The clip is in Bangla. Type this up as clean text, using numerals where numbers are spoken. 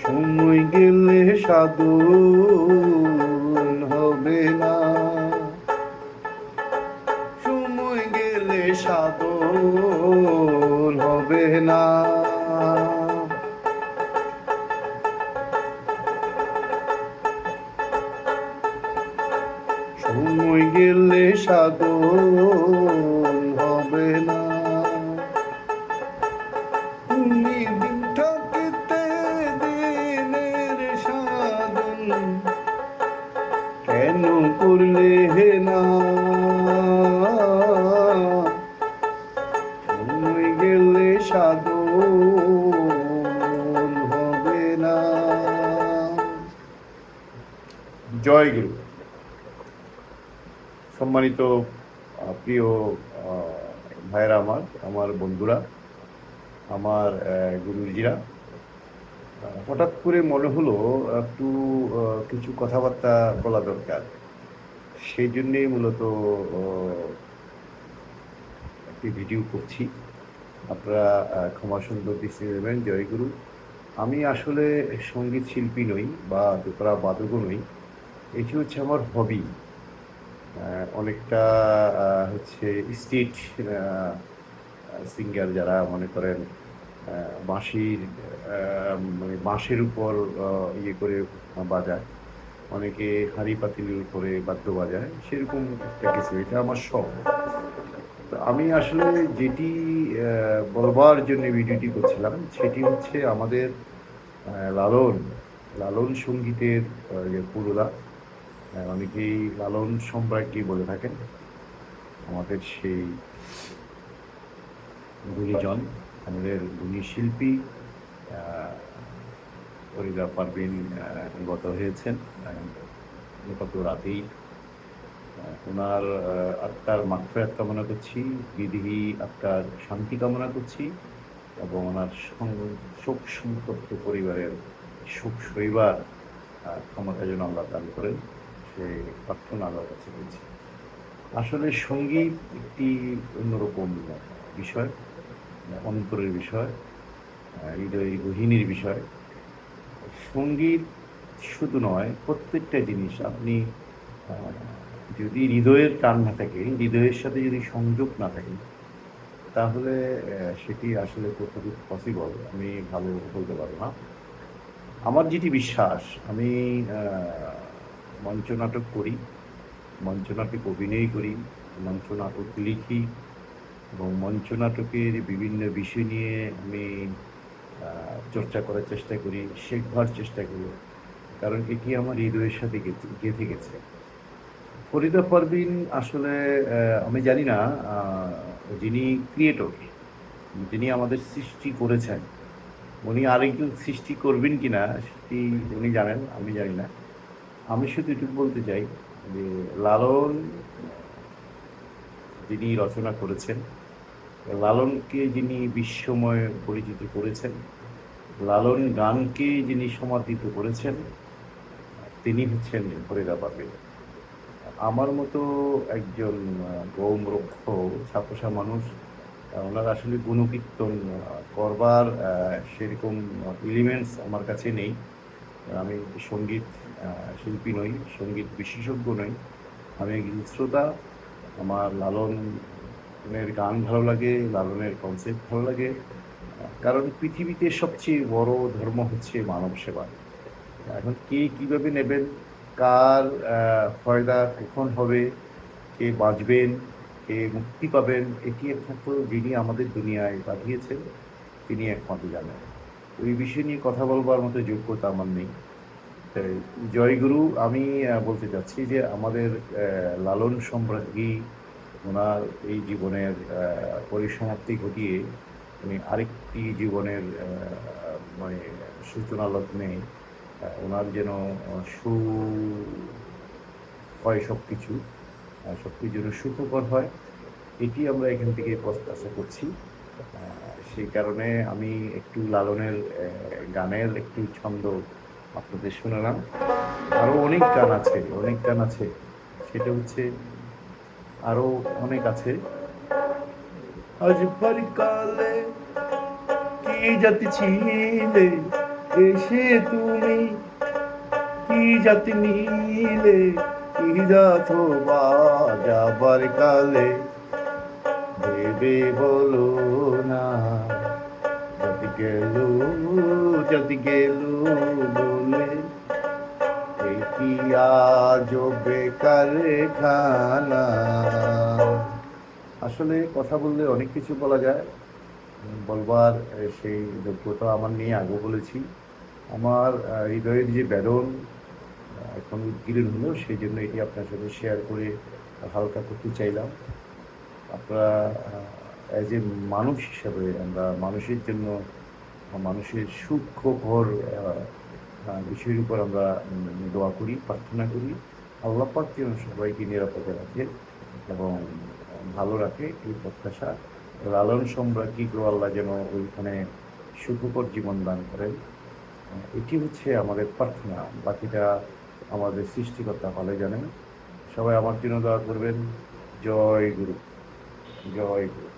সময় গেলে সাধন হবে না, সময় গেলে সাধন হবে না। সময় গেলে সাধন হবে না। তুমি দিন থাকিতে দিনের সাধন কেন করলে না? সময় গেলে সাধন হবে না। জয় গুরু। সম্মানিত প্রিয় ভাইয়েরা, আমার বন্ধুরা, আমার গুরুজিরা, হঠাৎ করে মনে হলো একটু কিছু কথাবার্তা বলা দরকার। সেই জন্যেই মূলত একটি ভিডিও করছি। আপনারা ক্ষমা সুন্দর দৃষ্টি দেবেন। জয়গুরু। আমি আসলে সঙ্গীত শিল্পী নই বা দোতরা বাদকও নই। এটি হচ্ছে আমার হবি। অনেকটা হচ্ছে স্ট্রিট সিঙ্গার যারা মনে করেন বাঁশির মানে বাঁশের উপর ইয়ে করে বাজায়, অনেকে হাঁড়ি পাতিলের উপরে বাদ্য বাজায়, সেরকম একটা কিছু। এটা আমার শখ। তো আমি আসলে যেটি বলবার জন্য ভিডিওটি করছিলাম সেটি হচ্ছে আমাদের লালন লালন সঙ্গীতের যে পুরোধা, অনেকেই লালন সম্রাজ্ঞী বলে থাকেন। আমাদের সেই গুণীজন, আমাদের গুণী শিল্পী ফরিদা পারভিন গত হয়েছেন গত রাতেই। ওনার আত্মার মাগফিরাত কামনা করছি, বিধি আত্মার শান্তি কামনা করছি, এবং ওনার শোক সন্তপ্ত পরিবারের সুখ সইবার ক্ষমতা যেন আল্লাহ দান করেন, সে প্রার্থনা আল্লাহর কাছে করছি। আসলে সঙ্গীত একটি অন্যরকম বিষয়, অন্তরের বিষয়, হৃদয় গহীনের বিষয়। সঙ্গীত শুধু নয়, প্রত্যেকটা জিনিস আপনি যদি হৃদয়ের টান না থাকে, হৃদয়ের সাথে যদি সংযোগ না থাকে, তাহলে সেটি আসলে কতটুকু পসিবল আমি ভালো বলতে পারবো না। আমার যেটি বিশ্বাস, আমি মঞ্চ নাটক করি, মঞ্চ নাটক অভিনয় করি, মঞ্চ নাটক লিখি, এবং মঞ্চ নাটকের বিভিন্ন বিষয় নিয়ে আমি চর্চা করার চেষ্টা করি, শেখার চেষ্টা করি, কারণ এটি আমার হৃদয়ের সাথে গেঁথে গেছে। ফরিদা পারভিন আসলে আমি জানি না যিনি ক্রিয়েটর, যিনি আমাদের সৃষ্টি করেছেন, উনি আরেকজন সৃষ্টি করবেন কি না সেটি উনি জানেন, আমি জানি না। আমি শুধু এটুকু বলতে চাই যে লালন যিনি রচনা করেছেন, লালনকে যিনি বিশ্বময় পরিচিত করেছেন, লালন গানকে যিনি সমাদৃত করেছেন, তিনি হচ্ছেন ফরিদা পারভিন। আমার মতো একজন গৌমরক্ষ ছাপোষা মানুষ, ওনার আসলে গুণকীর্তন করবার সেরকম এলিমেন্টস আমার কাছে নেই। আমি সঙ্গীত শিল্পী নই, সঙ্গীত বিশেষজ্ঞ নই, আমি একজন শ্রোতা। আমার লালনের গান ভালো লাগে, লালনের কনসেপ্ট ভালো লাগে, কারণ পৃথিবীতে সবচেয়ে বড় ধর্ম হচ্ছে মানব সেবা। এখন কে কীভাবে নেবেন, কার ফয়দা কখন হবে, কে বাঁচবেন, কে মুক্তি পাবেন, এটি একমাত্র যিনি আমাদের দুনিয়ায় পাঠিয়েছেন তিনি একমাত্র জানেন। ওই বিষয় নিয়ে কথা বলবার মতো যোগ্যতা আমার নেই। জয়গুরু, আমি বলতে চাচ্ছি যে আমাদের লালন সম্রাজ্ঞী ওনার এই জীবনের পরিসমাপ্তি ঘটিয়ে উনি আরেকটি জীবনের মানে সূচনা লগ্নে ওনার যেন হয় সব কিছু যেন সুখকর হয়, এটি আমরা এখান থেকে প্রত্যাশা করছি। সেই কারণে আমি একটু লালনের গানের একটু ছন্দ আপনাদের শোনালাম। আরও অনেক গান আছে, অনেক গান আছে, সেটা হচ্ছে আরও অনেক আছে। আজ পরিকালে কি জাতি ছিলে, এসে তুমি কি জাতি নিলে, কি যাথ যাবার কালে, ভেবে বলো না। জাতি গেল, জাতি গেল বলে, এই কি আজ বেকার খানা। আসলে কথা বললে অনেক কিছু বলা যায়, বলবার সেই যোগ্যতা আমার নেই, আগেও বলেছি। আমার হৃদয়ের যে বেদন এখন উদ্গীরণ হলো, সেই জন্য এটি আপনার সাথে শেয়ার করে হালকা করতে চাইলাম। আপনারা অ্যাজ এ মানুষ হিসাবে আমরা মানুষের জন্য, মানুষের সূক্ষ্মকর বিষয়ের উপর আমরা দোয়া করি, প্রার্থনা করি। আল্লাহ পাক যেন সবাইকে নিরাপদে রাখে এবং ভালো রাখে, এই প্রত্যাশা। লালন সম্রাট কি গো আল্লাহ যেন ওইখানে সুখকর জীবন দান করেন, এটি হচ্ছে আমাদের প্রার্থনা। বাকিটা আমাদের সৃষ্টিকর্তা ভালো জানেন। সবাই আমার জন্য দোয়া করবেন। জয় গুরু, জয় গুরু।